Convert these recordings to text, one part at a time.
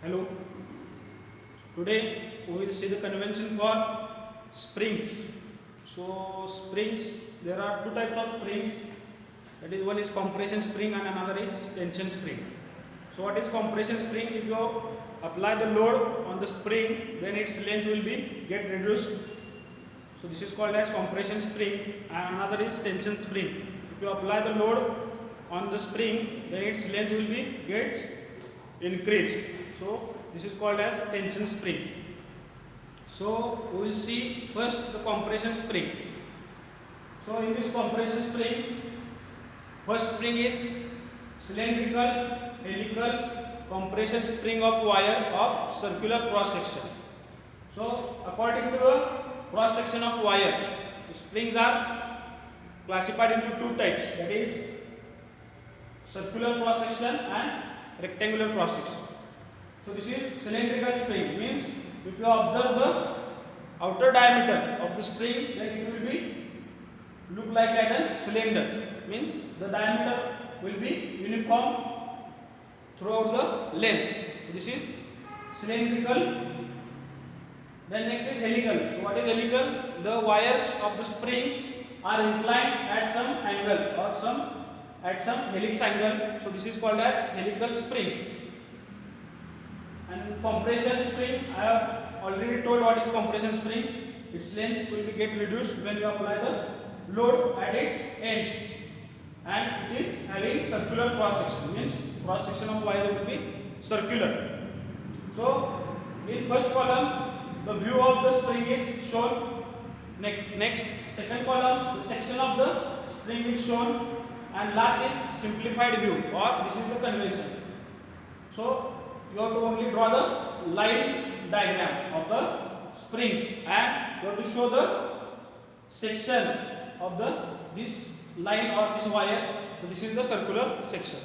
Hello. Today we will see the convention for springs. So springs, there are two types of springs. That is, one is compression spring and another is tension spring. So what is compression spring? If you apply the load on the spring, then its length will be get reduced. So this is called as compression spring, and another is tension spring. If you apply the load on the spring, then its length will be get increased. So this is called as tension spring. So we will see first the compression spring. So in this compression spring, first spring is cylindrical helical compression spring of wire of circular cross section. So according to the cross section of wire, the springs are classified into two types, that is circular cross section and rectangular cross section. So this is cylindrical spring, means if you observe the outer diameter of the spring, then it will be look like as a cylinder, means the diameter will be uniform throughout the length. So this is cylindrical. Then next is helical. So what is helical? The wires of the springs are inclined at some angle or at some helix angle. So this is called as helical spring. And compression spring, I have already told what is compression spring. Its length will be get reduced when you apply the load at its ends, and it is having circular cross section, means cross section of wire will be circular. So in first column, the view of the spring is shown. Next, second column, the section of the spring is shown, and last is simplified view, or this is the convention. So you have to only draw the line diagram of the springs, and you have to show the section of this line or this wire. So this is the circular section.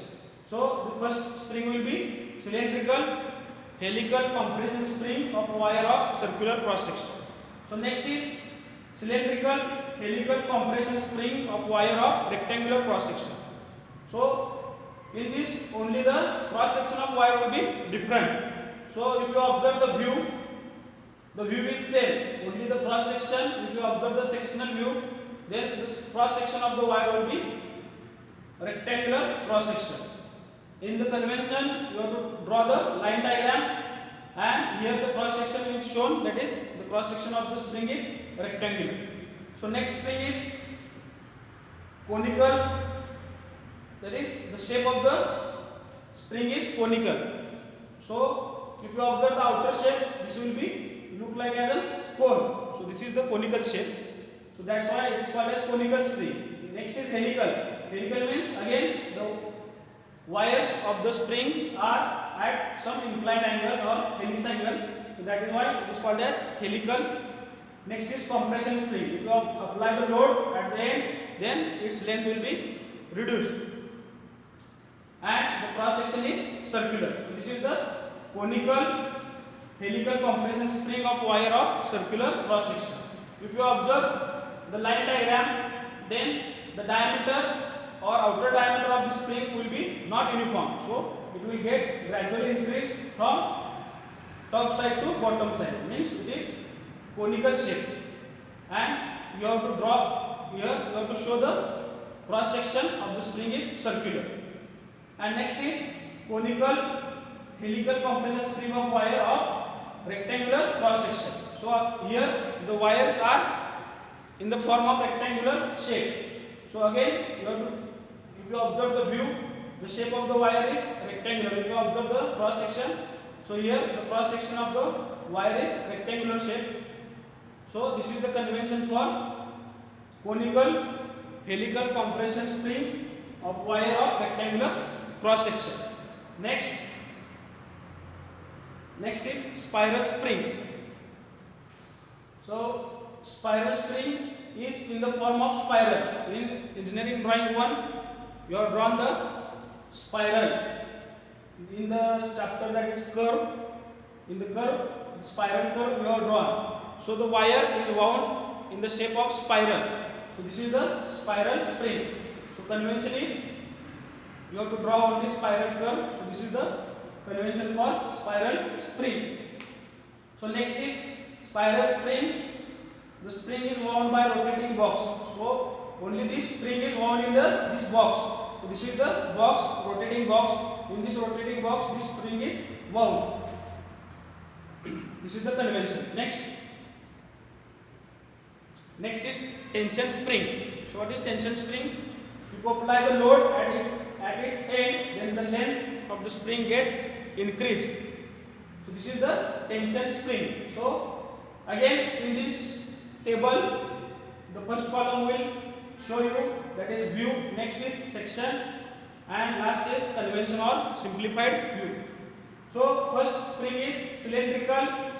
So the first spring will be cylindrical helical compression spring of wire of circular cross section. So next is cylindrical helical compression spring of wire of rectangular cross section. So in this, only the cross section of wire will be different. So if you observe the view is same. Only the cross section, if you observe the sectional view, then this cross section of the wire will be rectangular cross section. In the convention, you have to draw the line diagram, and here the cross section is shown, that is the cross section of the spring is rectangular. So next spring is conical, that is the shape of the spring is conical. So if you observe the outer shape, this will be look like as a cone. So this is the conical shape. So that's why it is called as conical spring. Next is helical. Helical means again the wires of the springs are at some inclined angle or helix angle. So that is why it is called as helical. Next is compression spring. If you apply the load at the end, then its length will be reduced, and the cross section is circular. So this is the conical helical compression spring of wire of circular cross section. If you observe the line diagram, then the diameter or outer diameter of the spring will be not uniform. So it will get gradually increased from top side to bottom side, means it is conical shape. And you have to draw here, you have to show the cross section of the spring is circular. And next is conical helical compression spring of wire of rectangular cross section. So here the wires are in the form of rectangular shape. So again, you have to, if you observe the view, the shape of the wire is rectangular. If you observe the cross section, so here the cross section of the wire is rectangular shape. So this is the convention for conical helical compression spring of wire of rectangular cross section. Next is spiral spring. So spiral spring is in the form of spiral. In engineering drawing 1, you have drawn the spiral. In the chapter that is curve, in the curve, spiral curve you have drawn. So the wire is wound in the shape of spiral. So this is the spiral spring. So convention is you have to draw on this spiral curve. So this is the convention for spiral spring. So next is spiral spring. The spring is wound by rotating box. So only this spring is wound in this box. So this is the box, rotating box. In this rotating box, this spring is wound. This is the convention. Next is tension spring. So what is tension spring? You apply the load at its end, then the length of the spring get increased. So this is the tension spring. So again in this table, the first column will show you, that is view, next is section, and last is convention or simplified view. So first spring is cylindrical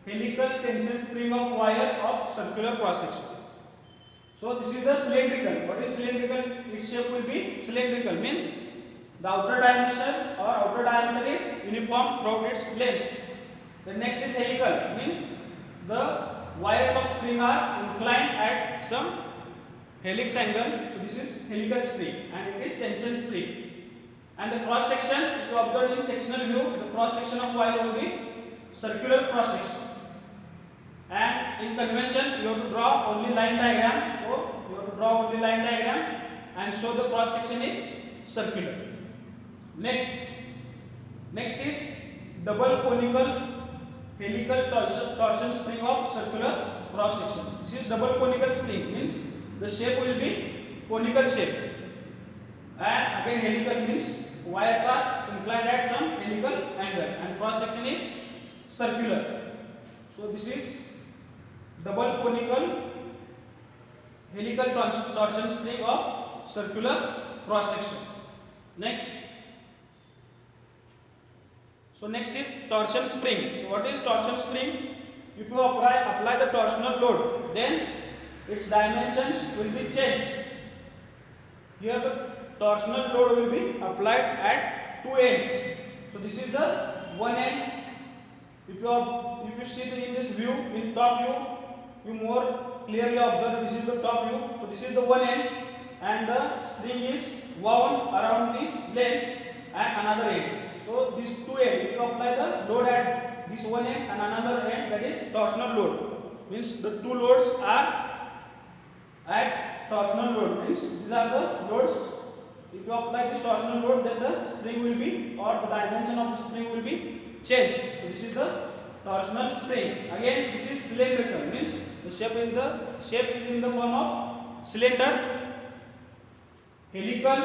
helical tension spring of wire of circular cross section. So this is the cylindrical. What is cylindrical? Its shape will be cylindrical, means the outer dimension or outer diameter is uniform throughout its length. The next is helical, means the wires of spring are inclined at some helix angle. So this is helical spring and it is tension spring. And the cross section, if you observe in sectional view, the cross section of wire will be circular cross section. And in convention, you have to draw only line diagram. So you have to draw only line diagram and show the cross section is circular. Next is double conical helical torsion spring of circular cross section. This is double conical spring, means the shape will be conical shape. And again helical means wires are inclined at some helical angle and cross section is circular. So this is double conical helical torsion spring of circular cross section. Next is torsion spring. So what is torsion spring? If you apply the torsional load, then its dimensions will be changed. Here the torsional load will be applied at two ends. So this is the one end. If you see in this view, in top view, you more clearly observe this is the top view. So this is the one end and the spring is wound around this length and another end. So these two ends, if you apply the load at this one end and another end, that is torsional load. Means the two loads are at torsional load. Means these are the loads. If you apply this torsional load, then the spring will be, or the dimension of the spring will be changed. So this is the torsional spring. Again, this is cylindrical, means the shape is in the form of cylinder. Helical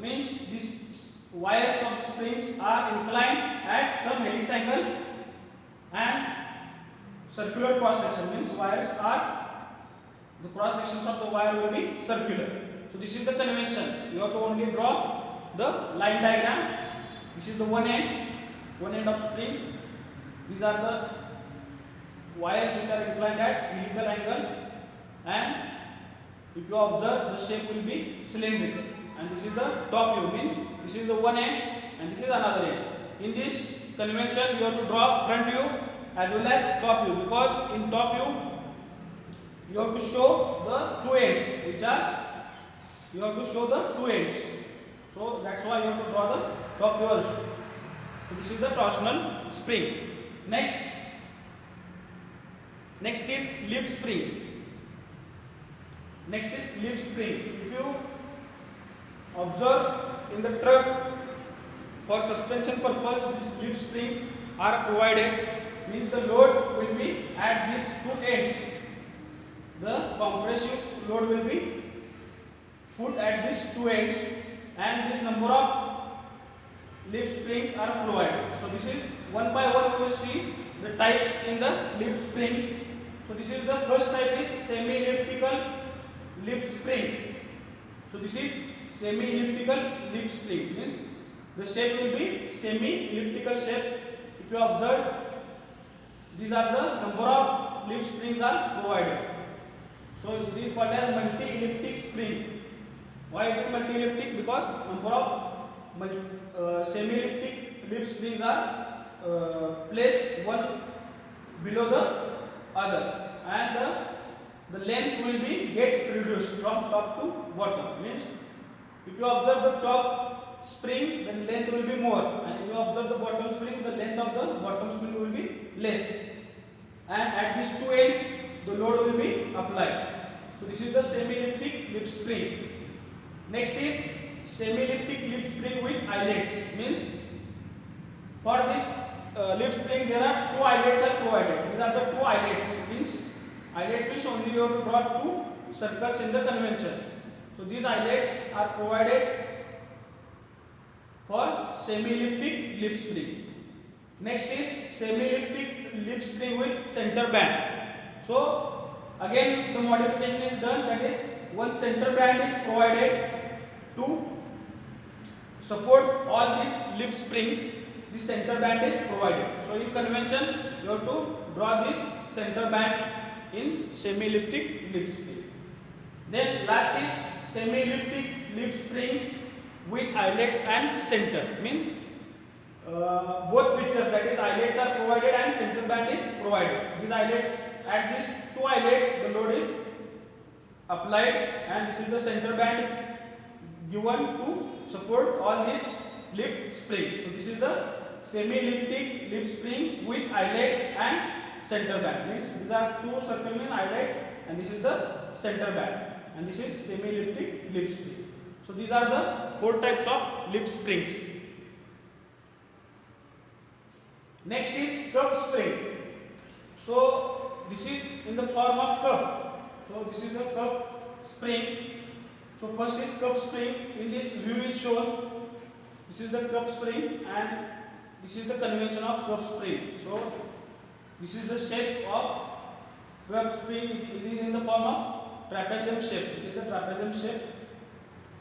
means these wires of the springs are inclined at some helix angle, and circular cross section means the cross sections of the wire will be circular. So this is the convention. You have to only draw the line diagram. This is the one end of spring. These are the wires which are inclined at helical angle, and if you observe, the shape will be cylindrical. And this is the top view, means this is the one end and this is another end. In this convention, you have to draw front view as well as top view, because in top view you have to show the two ends, So that's why you have to draw the top view also. So this is the torsional spring. Next is leaf spring. If you observe in the truck, for suspension purpose, these leaf springs are provided. Means the load will be at these two ends. The compressive load will be put at these two ends, and this number of leaf springs are provided. So this is one by one we will see the types in the leaf spring. So this is the first type is semi-elliptical leaf spring. So this is semi-elliptical leaf spring, means the shape will be semi-elliptical shape. If you observe, these are the number of leaf springs are provided. So it is called as multi-elliptic spring. Why it is multi-elliptic? Because number of semi-elliptic leaf springs are placed one below the other, and the length will be gets reduced from top to bottom. Means if you observe the top spring, then length will be more, and if you observe the bottom less, and at these two ends the load will be applied. So this is the semi-elliptic lip spring. Next is semi-elliptic lip spring with eyelets. Means for this lip spring there are two eyelets are provided. These are the two eyelets. Means eyelets means only you have to draw two circles in the convention. So these eyelets are provided for semi-elliptic lip spring. Next is semi-elliptic lip spring with center band. So again the modification is done, that is one center band is provided to support all these lip springs. This center band is provided. So in convention you have to draw this center band in semi-elliptic lip spring. Then last is semi-elliptic lip springs with eyelets and center. Means both pictures, that is eyelets are provided and center band is provided. These eyelets, at these two eyelets the load is applied, and this is the center band is given to support all these lip springs. So this is the semi-elliptic lip spring with eyelets and center band. Means these are two circumference eyelets and this is the center band, and this is semi-elliptic lip spring. So these are the four types of lip springs. Next is cup spring. So this is in the form of cup. So this is the cup spring. So first is cup spring. In this view is shown. This is the cup spring and this is the convention of cup spring. So this is the shape of cup spring. It is in the form of trapezium shape. This is the trapezium shape.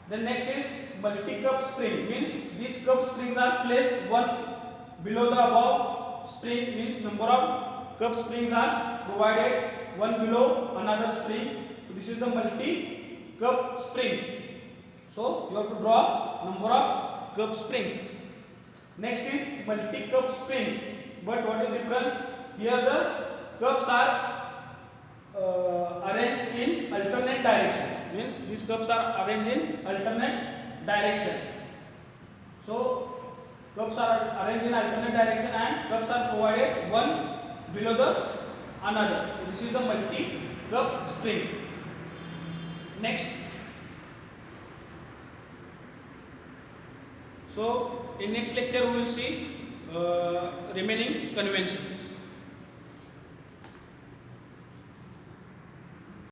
Then next is multi-cup spring. Means these cup springs are placed one below the above spring. Means number of cup springs are provided one below another spring. So this is the multi-cup spring. So you have to draw number of cup springs. Next is multi-cup springs. But what is difference? Here the cups are arranged in alternate direction. Means these cups are arranged in alternate direction. So cups are arranged in alternate direction and cups are provided one below the another. So this is the multi-cup spring. Next. So in next lecture we will see remaining conventions.